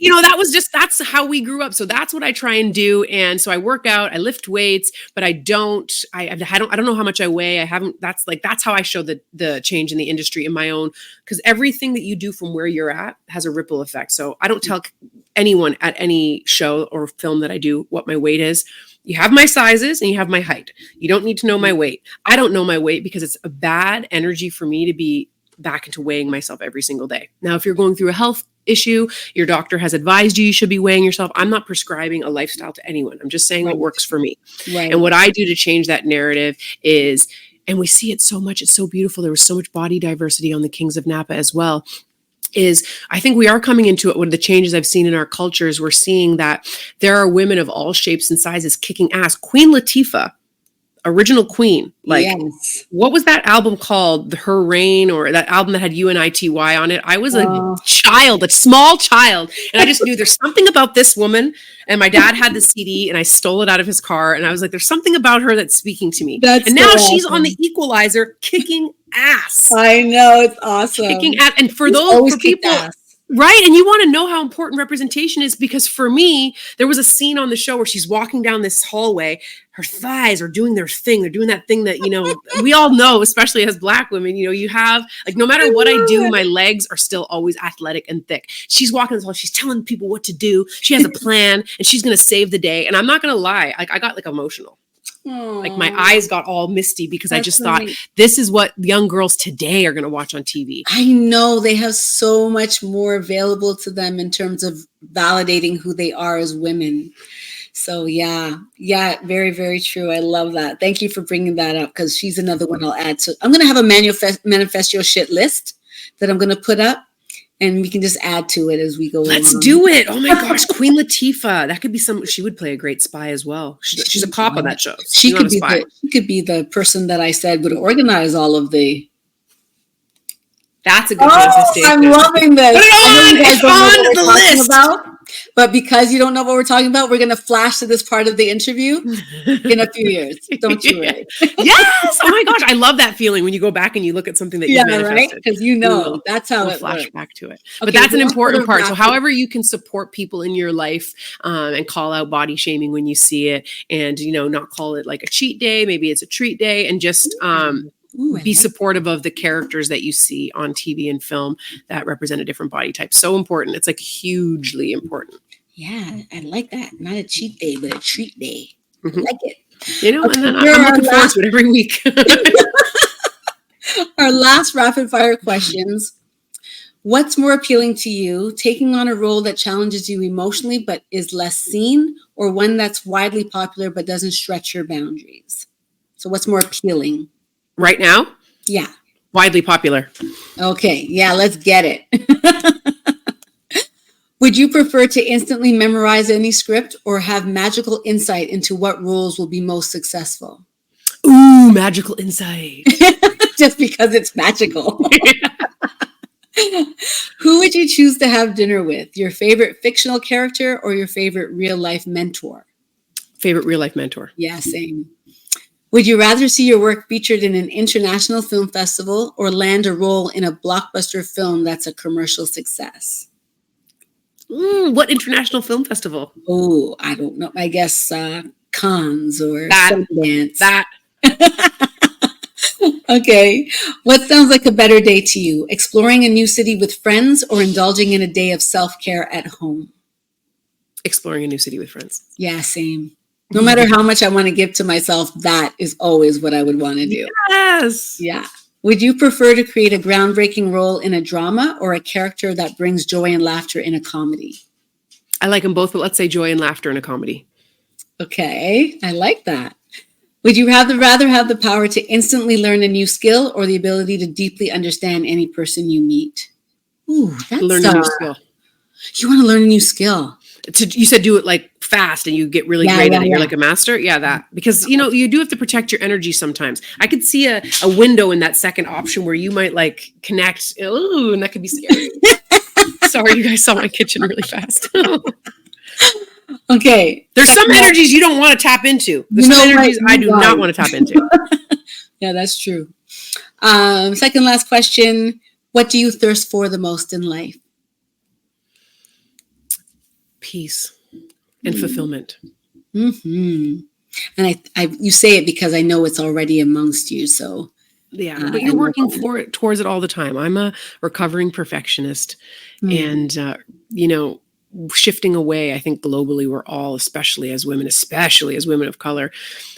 So, that's how we grew up. So that's what I try and do. And so I work out, I lift weights, but I don't know how much I weigh. That's how I show the change in the industry in my own, because everything that you do from where you're at has a ripple effect. So I don't tell anyone at any show or film that I do what my weight is. You have my sizes and you have my height. You don't need to know my weight. I don't know my weight because it's a bad energy for me to be back into weighing myself every single day. Now, if you're going through a health issue, your doctor has advised you should be weighing yourself. I'm not prescribing a lifestyle to anyone. I'm just saying what works for me. Right. And what I do to change that narrative is, and we see it so much, it's so beautiful. There was so much body diversity on the Kings of Napa as well. Is I think we are coming into it. One of the changes I've seen in our cultures, we're seeing that there are women of all shapes and sizes kicking ass. Queen Latifah, original queen. Like, yes. What was that album called? Her Reign, or that album that had UNITY on it? I was a child, a small child. And I just knew there's something about this woman. And my dad had the CD and I stole it out of his car. And I was like, there's something about her that's speaking to me. And now she's on the Equalizer kicking ass. I know, it's awesome. Kicking ass. And for people, right? And you want to know how important representation is, because for me, there was a scene on the show where she's walking down this hallway. Her thighs are doing their thing. They're doing that thing that, we all know, especially as Black women, you have, like, no matter what I do, my legs are still always athletic and thick. She's walking this hall. She's telling people what to do. She has a plan and she's going to save the day. And I'm not going to lie. Like, I got emotional. Aww. Like my eyes got all misty because I just thought this is what young girls today are going to watch on TV. I know they have so much more available to them in terms of validating who they are as women. So yeah, very, very true. I love that. Thank you for bringing that up, because she's another one I'll add to. I'm going to have a manifest your shit list that I'm going to put up. And we can just add to it as we go. Let's do it. Oh my gosh. Queen Latifah. That could be she would play a great spy as well. She's a cop on that show. She could be the person that I said would organize all of the That's a good manifestation. I'm loving this. Put it on. I know you guys It's don't know on what the we're talking list. about, but because you don't know what we're talking about, we're going to flash to this part of the interview in a few years. Don't you worry. Yes. Oh my gosh. I love that feeling when you go back and you look at something that you've manifested. Right? Because you know, that's how we'll it flash works. back to it. Okay, but that's an important part. rapid. So however you can support people in your life and call out body shaming when you see it, and, you know, not call it like a cheat day. Maybe it's a treat day, and just be supportive of the characters that you see on TV and film that represent a different body type. So important. It's like hugely important. Yeah, I like that. Not a cheat day, but a treat day. I like it. You know, and then I'm looking forward to it every week. Our last rapid fire questions. What's more appealing to you, taking on a role that challenges you emotionally but is less seen, or one that's widely popular but doesn't stretch your boundaries? So what's more appealing? Right now? Yeah. Widely popular. Okay. Yeah, let's get it. Would you prefer to instantly memorize any script or have magical insight into what roles will be most successful? Ooh, magical insight. Just because it's magical. Who would you choose to have dinner with? Your favorite fictional character or your favorite real life mentor? Favorite real life mentor. Yeah, same. Would you rather see your work featured in an international film festival or land a role in a blockbuster film that's a commercial success? What international film festival? Oh, I don't know. I guess Cannes or Sundance. Okay. What sounds like a better day to you? Exploring a new city with friends or indulging in a day of self-care at home? Exploring a new city with friends. Yeah, same. No matter how much I want to give to myself, that is always what I would want to do. Yes. Yeah. Would you prefer to create a groundbreaking role in a drama or a character that brings joy and laughter in a comedy? I like them both, but let's say joy and laughter in a comedy. Okay. I like that. Would you rather have the power to instantly learn a new skill or the ability to deeply understand any person you meet? Ooh, that's learn a new skill. You want to learn a new skill? You said do it like fast and you get really great at it. You're like a master. Yeah, that. Because, you know, you do have to protect your energy sometimes. I could see a window in that second option where you might like connect. Ooh, and that could be scary. Sorry, you guys saw my kitchen really fast. Okay. There's some energies you don't want to tap into. There's some energies I do not want to tap into. Yeah, that's true. Second last question. What do you thirst for the most in life? Peace and fulfillment. Mm-hmm. And I you say it because I know it's already amongst you. So yeah, but you're working towards it all the time. I'm a recovering perfectionist, and you know, shifting away. I think globally, we're all, especially as women of color,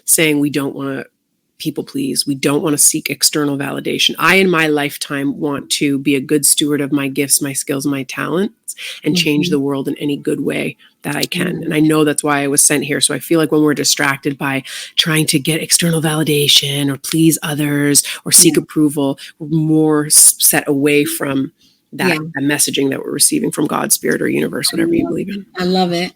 saying we don't want to people please. We don't want to seek external validation. I, in my lifetime, want to be a good steward of my gifts, my skills, my talents, and change the world in any good way that I can. And I know that's why I was sent here. So I feel like when we're distracted by trying to get external validation or please others or seek approval, we're more set away from that messaging that we're receiving from God, spirit, or universe, whatever you believe in. I love it.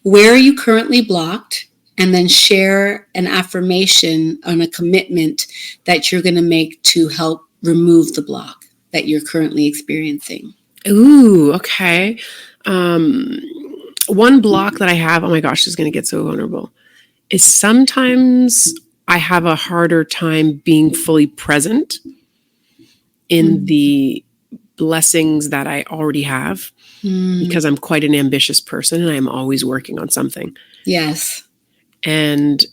Where are you currently blocked? And then share an affirmation on a commitment that you're going to make to help remove the block that you're currently experiencing. Ooh, okay. One block that I have, oh my gosh, this is going to get so vulnerable, is sometimes I have a harder time being fully present in the blessings that I already have because I'm quite an ambitious person and I'm always working on something. Yes. And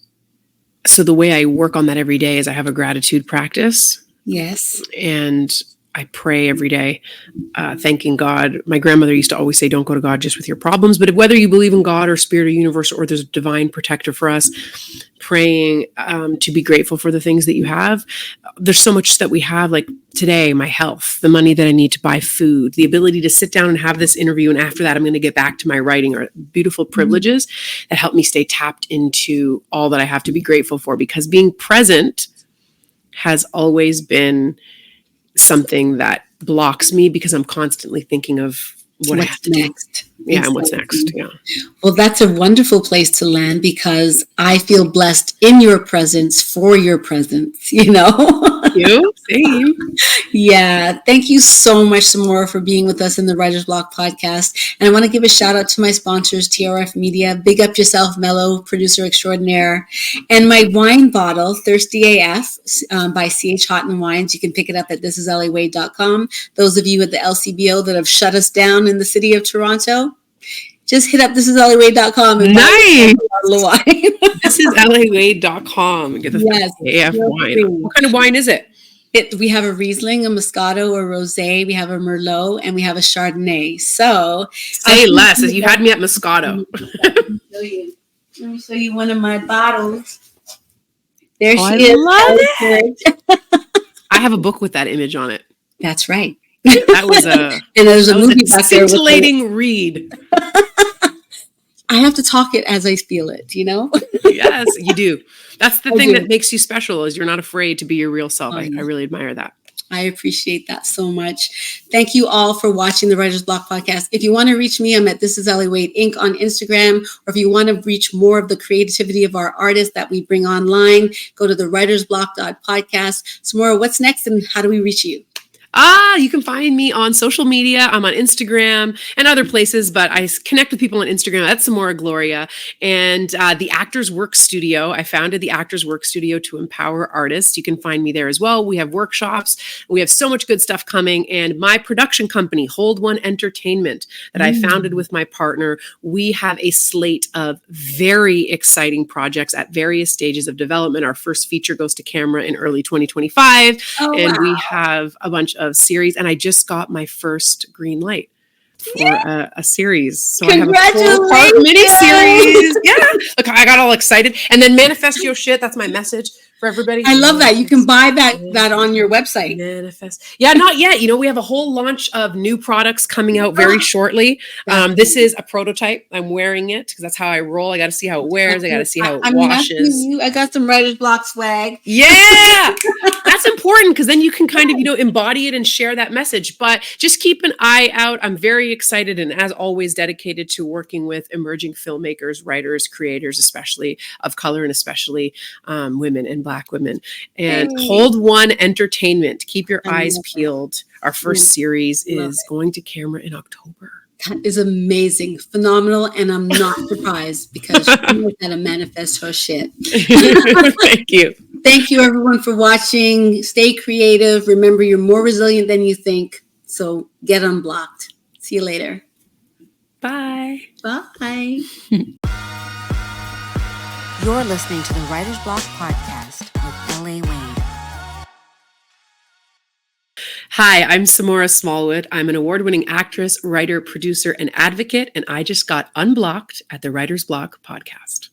so the way I work on that every day is I have a gratitude practice. Yes. And I pray every day, thanking God. My grandmother used to always say, don't go to God just with your problems. But whether you believe in God or spirit or universe, or there's a divine protector for us, praying to be grateful for the things that you have. There's so much that we have, like today, my health, the money that I need to buy food, the ability to sit down and have this interview. And after that, I'm going to get back to my writing, are beautiful privileges that help me stay tapped into all that I have to be grateful for, because being present has always been something that blocks me because I'm constantly thinking of what I have to next? do. Yeah, and what's next? Yeah. Well, that's a wonderful place to land because I feel blessed in your presence for your presence, you know? You? Same. Yeah. Thank you so much, Samora, for being with us in the Writer's Block podcast. And I want to give a shout out to my sponsors, TRF Media, Big Up Yourself, Mello, producer extraordinaire, and my wine bottle, Thirsty AF, by CH Houghton Wines. You can pick it up at thisislawade.com. Those of you at the LCBO that have shut us down in the city of Toronto, just hit up thisisellywade.com and nice. buy a bottle of wine. Thisislawade.com and get the AF wine. What kind of wine is it? We have a Riesling, a Moscato, a Rosé, we have a Merlot, and we have a Chardonnay. So say less, as you had me at Moscato. Let me show you one of my bottles. There she I is. Love it. I have a book with that image on it. That's right. That was a and there's a movie back there. Scintillating read. I have to talk it as I feel it, you know? Yes, you do. That's the thing that makes you special is you're not afraid to be your real self. I really admire that. I appreciate that so much. Thank you all for watching the Writer's Block podcast. If you want to reach me, I'm at This Is Ellie Wade Inc. on Instagram. Or if you want to reach more of the creativity of our artists that we bring online, go to the writersblock.podcast. Samora, what's next and how do we reach you? You can find me on social media. I'm on Instagram and other places, but I connect with people on Instagram. That's Samora Gloria. And the Actors Work Studio. I founded the Actors Work Studio to empower artists. You can find me there as well. We have workshops. We have so much good stuff coming. And my production company, Hold One Entertainment, that I founded with my partner, we have a slate of very exciting projects at various stages of development. Our first feature goes to camera in early 2025. We have a bunch of series, and I just got my first green light for a series. So I have a 4-part mini-series. Yeah. Look, I got all excited. And then manifest your shit. That's my message for everybody. I love that. You can buy that on your website. Manifest. Yeah, not yet. We have a whole launch of new products coming out very shortly. This is a prototype. I'm wearing it because that's how I roll. I got to see how it wears. I got to see how it washes. I got some Writer's Block swag. Yeah. That's important because then you can kind of, embody it and share that message. But just keep an eye out. I'm very excited and as always dedicated to working with emerging filmmakers, writers, creators, especially of color and especially women and Black women. And Hold One Entertainment. Keep your eyes peeled. Our first series is going to camera in October. That is amazing, phenomenal, and I'm not surprised because she knows how to manifest her shit. Thank you. Thank you, everyone, for watching. Stay creative. Remember, you're more resilient than you think. So get unblocked. See you later. Bye. Bye. You're listening to the Writer's Block podcast with LA Wade. Hi, I'm Samora Smallwood. I'm an award-winning actress, writer, producer, and advocate, and I just got unblocked at the Writer's Block podcast.